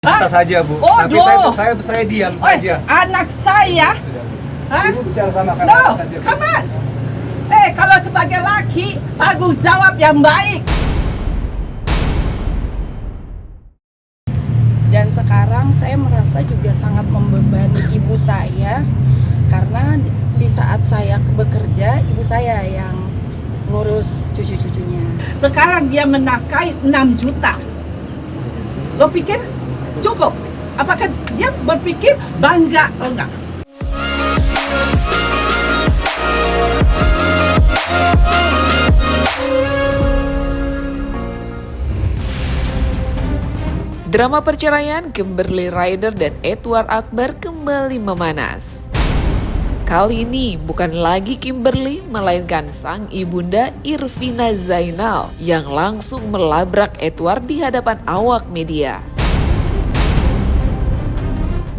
Kita saja, Bu. Oh, Tapi saya diam saja. Anak saya? Hah? Ibu bicara sama kami No, saja. Bu. come on. Kalau sebagai laki, tanggung jawab yang baik. Dan sekarang saya merasa juga sangat membebani ibu saya karena di saat saya bekerja, ibu saya yang ngurus cucu-cucunya. Sekarang dia menafkahi 6 juta. Lo pikir cukup? Apakah dia berpikir bangga atau enggak? Drama perceraian Kimberly Ryder dan Edward Akbar kembali memanas. Kali ini bukan lagi Kimberly, melainkan sang ibunda Irvina Zainal yang langsung melabrak Edward di hadapan awak media.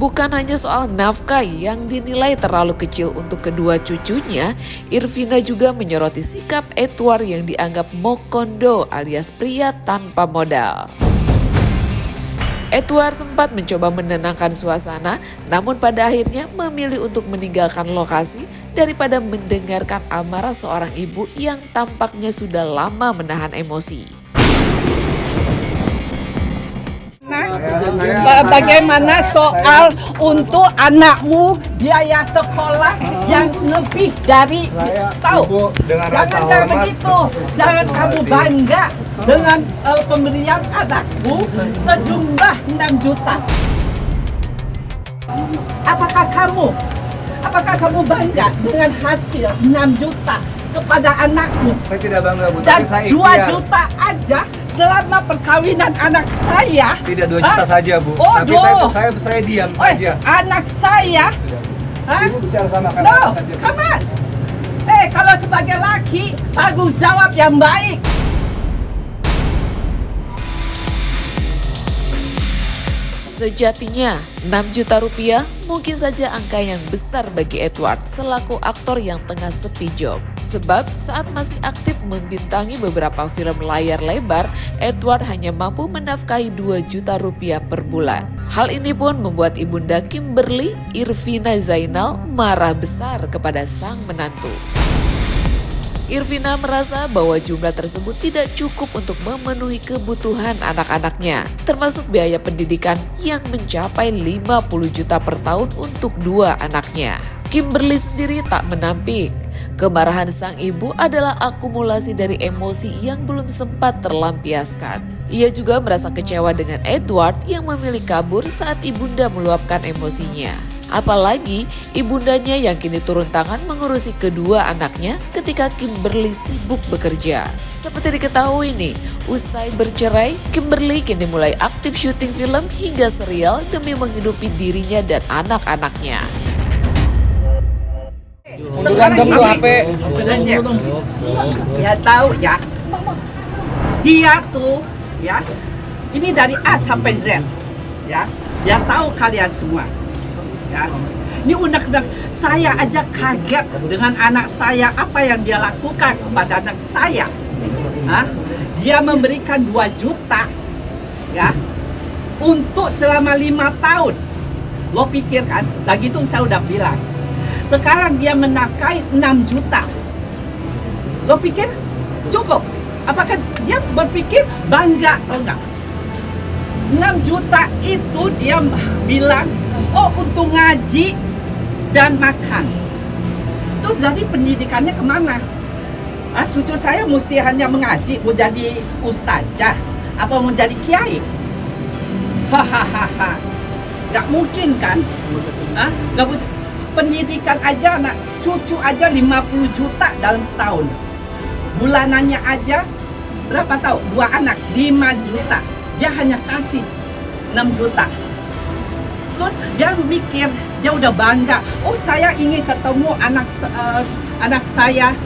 Bukan hanya soal nafkah yang dinilai terlalu kecil untuk kedua cucunya, Irvina juga menyoroti sikap Edward yang dianggap mokondo alias pria tanpa modal. Edward sempat mencoba menenangkan suasana, namun pada akhirnya memilih untuk meninggalkan lokasi daripada mendengarkan amarah seorang ibu yang tampaknya sudah lama menahan emosi. Bagaimana soal untuk anakmu biaya sekolah yang lebih dari tahu? Ibu, dengan rasa Jangan hormat. begitu. Jangan kamu bangga dengan pemberian anakmu sejumlah 6 juta. Apakah kamu bangga dengan hasil 6 juta kepada anakmu? Saya tidak bangga, Bu. Dan Tapi saya 2 ikhtiar. juta aja selama perkawinan anak saya. Tidak 2 juta Hah? saja, Bu. Oh, Tapi saya diam saja. Anak saya? Hah? Ibu bicara sama kami No, saja. Bu. come on. Kalau sebagai laki, tanggung jawab yang baik. Sejatinya, 6 juta rupiah mungkin saja angka yang besar bagi Edward selaku aktor yang tengah sepi job. Sebab saat masih aktif membintangi beberapa film layar lebar, Edward hanya mampu menafkahi 2 juta rupiah per bulan. Hal ini pun membuat ibunda Kimberly, Irvina Zainal, marah besar kepada sang menantu. Irvina merasa bahwa jumlah tersebut tidak cukup untuk memenuhi kebutuhan anak-anaknya, termasuk biaya pendidikan yang mencapai 50 juta per tahun untuk 2 anaknya. Kimberly sendiri tak menampik. Kemarahan sang ibu adalah akumulasi dari emosi yang belum sempat terlampiaskan. Ia juga merasa kecewa dengan Edward yang memilih kabur saat ibunda meluapkan emosinya. Apalagi ibundanya yang kini turun tangan mengurusi kedua anaknya ketika Kimberly sibuk bekerja. Seperti diketahui nih, usai bercerai, Kimberly kini mulai aktif syuting film hingga serial demi menghidupi dirinya dan anak-anaknya. Sekarang dulu HP. sebenarnya dia tahu ya, dia tuh ya, ini dari A sampai Z ya, dia tahu kalian semua ya. Ini undang-undang, saya aja kaget dengan anak saya, apa yang dia lakukan kepada anak saya. Hah? Dia memberikan 2 juta ya untuk selama 5 tahun. Lo pikir kan, lagi itu saya udah bilang, sekarang dia menafkahi 6 juta. Lo pikir cukup? Apakah dia berpikir bangga atau enggak? 6 juta itu dia bilang, oh untuk ngaji dan makan. Terus dari pendidikannya kemana? Cucu saya mesti hanya mengaji, mau jadi ustazah, apa mau jadi kiai? Hahaha, nggak mungkin kan? Nggak mungkin. Pendidikan aja anak cucu aja 50 juta dalam setahun. Bulanannya aja berapa tahu? 2 anak 5 juta. Dia hanya kasih 6 juta. Terus dia mikir, dia udah bangga. Oh, saya ingin ketemu anak saya.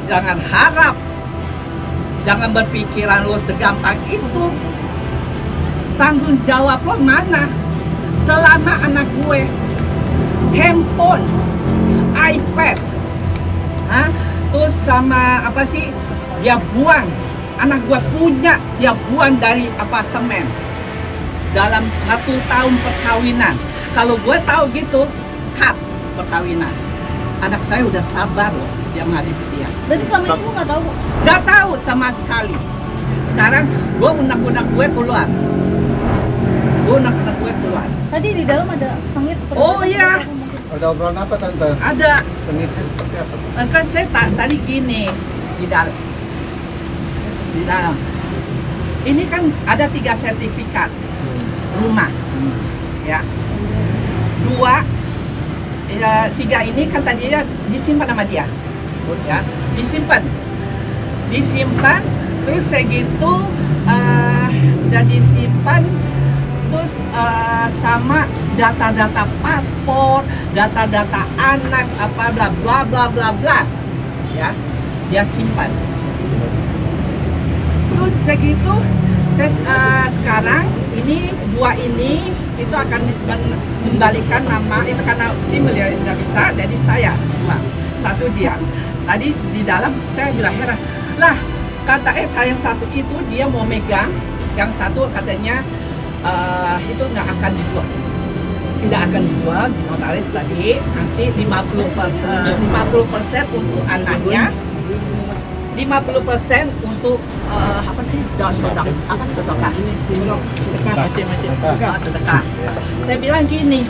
Jangan harap. Jangan berpikiran lo segampang itu. Tanggung jawab lo mana? Selama anak gue handphone, iPad, terus sama apa sih? Dia buang, anak gue punya, dia buang dari apartemen. dalam 1 tahun perkawinan. Kalau gue tahu gitu, cut perkawinan. Anak saya udah sabar loh dia menghadapi dia. Berarti selama ini lu nggak tahu? Gak tahu sama sekali. Sekarang gue undang-undang gue keluar. Tadi di dalam ada sengit. Oh iya, Ada obrolan apa tante? ada. Sengitnya seperti apa? Kan saya tadi gini di dalam. Ini kan ada 3 sertifikat rumah, ya. 3 ini kan tadinya disimpan sama dia, ya. Disimpan. Terus segitu udah disimpan. Terus sama data-data paspor, data-data anak, apa bla bla bla bla bla, ya, dia simpan. Terus segitu, sekarang ini 2 ini itu akan mengembalikan nama itu karena dia nggak bisa, jadi saya 2, 1 dia. Tadi di dalam saya bilang heran, lah kata yang 1 itu dia mau megang, yang 1 katanya itu nggak akan dijual, tidak akan dijual di notaris tadi. Nanti 50% untuk anaknya, 50% untuk apa sih, sedekah. Saya bilang gini,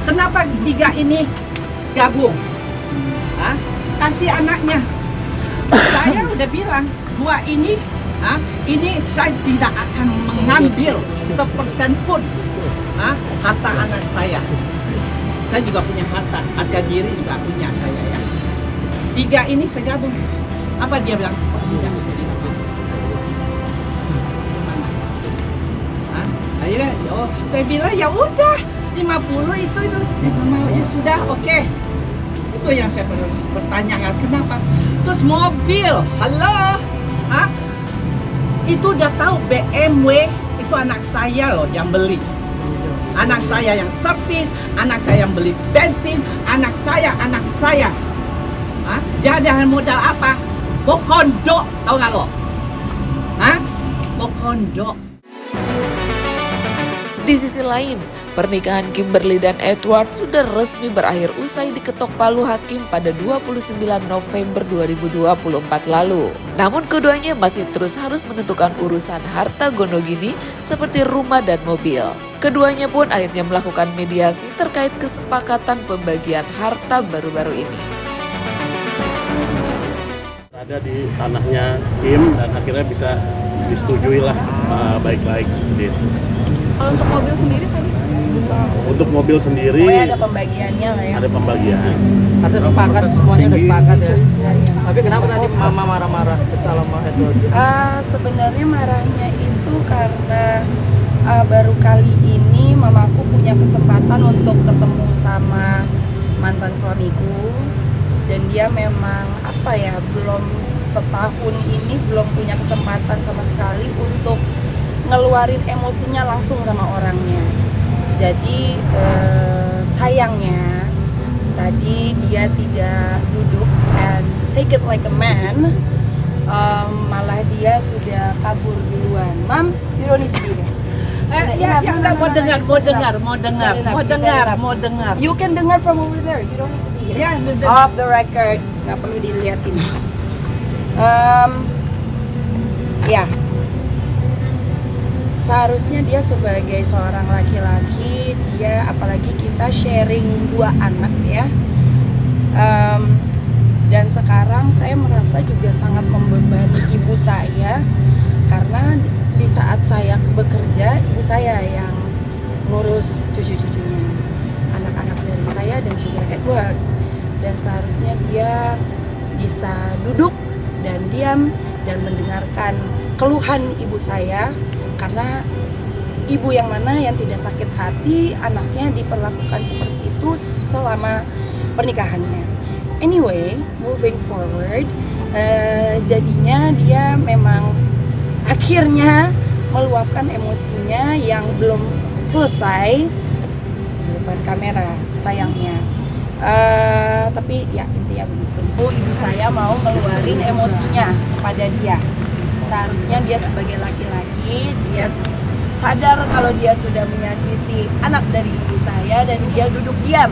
kenapa 3 ini gabung? Kasih anaknya. Saya udah bilang 2 ini saya tidak akan mengambil 1% pun harta anak saya. Saya juga punya harga diri juga punya saya, ya. 3 ini saya gabung. Apa dia bilang? Tidak. Akhirnya, saya bilang ya udah 50 itu ya sudah, oke. Itu yang saya pertanyakan, kenapa? Terus mobil, halo, itu udah tahu BMW itu anak saya loh yang beli. Anak saya yang servis, anak saya yang beli bensin, anak saya. Dia ada modal apa? Mau kondo, tau gak lo? Mau kondo. Di sisi lain, pernikahan Kimberly dan Edward sudah resmi berakhir usai diketok palu hakim pada 29 November 2024 lalu. Namun keduanya masih terus harus menentukan urusan harta gonogini seperti rumah dan mobil. Keduanya pun akhirnya melakukan mediasi terkait kesepakatan pembagian harta baru-baru ini. Ada di tanahnya Kim dan akhirnya bisa disetujui lah baik-baik seperti itu. Kalau untuk mobil sendiri tadi? Untuk mobil sendiri Pokoknya ada pembagiannya lah ya. ada pembagian. Ada sepakat, semuanya udah sepakat ya. Tapi kenapa tadi mama marah-marah sama Edward? Sebenarnya marahnya itu karena baru kali ini mamaku punya kesempatan untuk ketemu sama mantan suamiku, dan dia memang belum setahun ini belum punya kesempatan sama sekali untuk ngeluarin emosinya langsung sama orangnya. Jadi sayangnya tadi dia tidak duduk and take it like a man, malah dia sudah kabur duluan. Mam, you don't need to be there. Mau dengar. You can dengar from over there. You don't need to be here. Off the record, nggak perlu dilihatin. Seharusnya dia sebagai seorang laki-laki, dia apalagi kita sharing 2 anak ya. Dan sekarang saya merasa juga sangat membebani ibu saya, karena di saat saya bekerja, ibu saya yang ngurus cucu-cucunya, anak-anak dari saya dan juga Edward. Dan seharusnya dia bisa duduk dan diam dan mendengarkan keluhan ibu saya, karena ibu yang mana yang tidak sakit hati anaknya diperlakukan seperti itu selama pernikahannya. Anyway, moving forward, jadinya dia memang akhirnya meluapkan emosinya yang belum selesai di depan kamera, sayangnya. Tapi ya intinya begitu. Ibu saya mau ngeluarin emosinya pada dia. Seharusnya dia sebagai laki-laki, dia sadar kalau dia sudah menyakiti anak dari ibu saya dan dia duduk diam.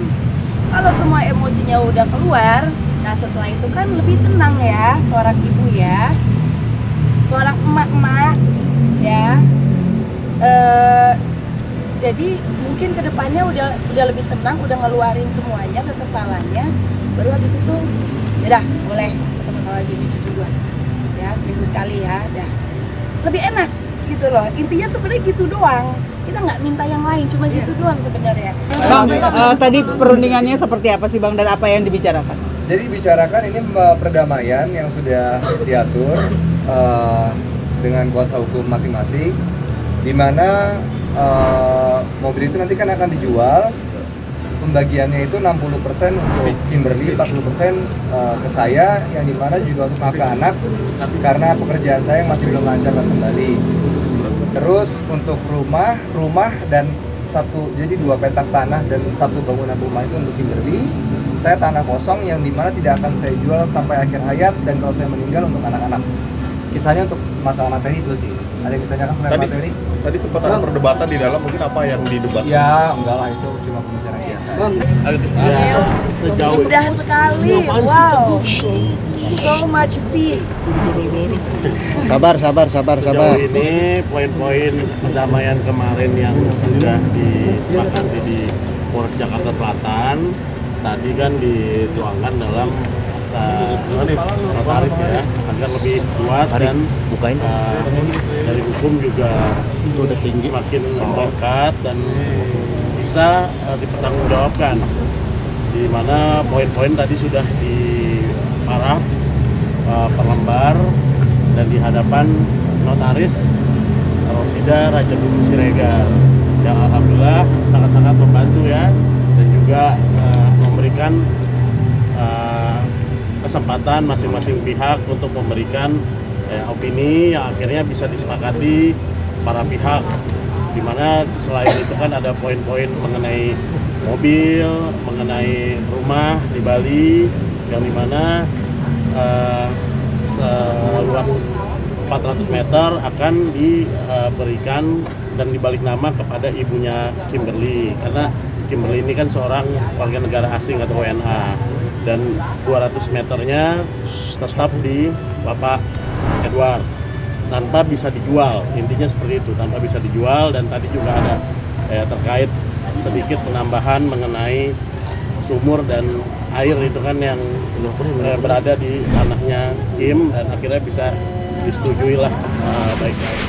Kalau semua emosinya udah keluar, nah setelah itu kan lebih tenang ya seorang ibu ya, seorang emak-emak ya. Jadi mungkin kedepannya udah lebih tenang, udah ngeluarin semuanya kekesalannya, baru habis itu udah boleh ketemu sama cucu-cucu gua ya, seminggu sekali ya, dah lebih enak gitu loh. Intinya sebenarnya gitu doang, kita nggak minta yang lain, cuma gitu doang sebenarnya. Bang, tadi perundingannya seperti apa sih Bang, dan apa yang dibicarakan? Jadi bicarakan ini perdamaian yang sudah diatur dengan kuasa hukum masing-masing, di mana mobil itu nanti kan akan dijual. Pembagiannya itu 60% untuk Kimberly, 40% ke saya, yang dimana juga untuk nafkah anak karena pekerjaan saya yang masih belum lancar dan kembali. Terus untuk rumah dan jadi 2 petak tanah dan 1 bangunan rumah itu untuk Kimberly. Saya tanah kosong yang dimana tidak akan saya jual sampai akhir hayat, dan kalau saya meninggal untuk anak-anak. Kisahnya untuk masalah materi itu sih. Ada yang ditanyakan selain materi? Tadi sempat ada perdebatan di dalam, mungkin apa yang didebat? Ya, enggak lah, itu cuma pembicaraan biasa. Ya, sejauh Indah sekali, wow, so much peace. Sejauh ini poin-poin perdamaian kemarin yang sudah disepakati di Polres Jakarta Selatan tadi kan dituangkan dalam notaris ya, agar lebih kuat dan dari hukum juga itu udah tinggi, makin melekat dan bisa dipertanggungjawabkan, di mana poin-poin tadi sudah diparaf per lembar dan di hadapan notaris Rosida Raja Bumi Siregar, yang alhamdulillah sangat-sangat membantu ya, dan juga memberikan kesempatan masing-masing pihak untuk memberikan opini yang akhirnya bisa disepakati para pihak, di mana selain itu kan ada poin-poin mengenai mobil, mengenai rumah di Bali, yang dimana seluas 400 meter akan diberikan dan dibalik nama kepada ibunya Kimberly, karena Kimberly ini kan seorang warga negara asing atau WNA, dan 200 meternya tetap di Bapak Edward tanpa bisa dijual, intinya seperti itu, tanpa bisa dijual. Dan tadi juga ada terkait sedikit penambahan mengenai sumur dan air itu kan yang berada di tanahnya Kim, dan akhirnya bisa disetujui lah baik-baik.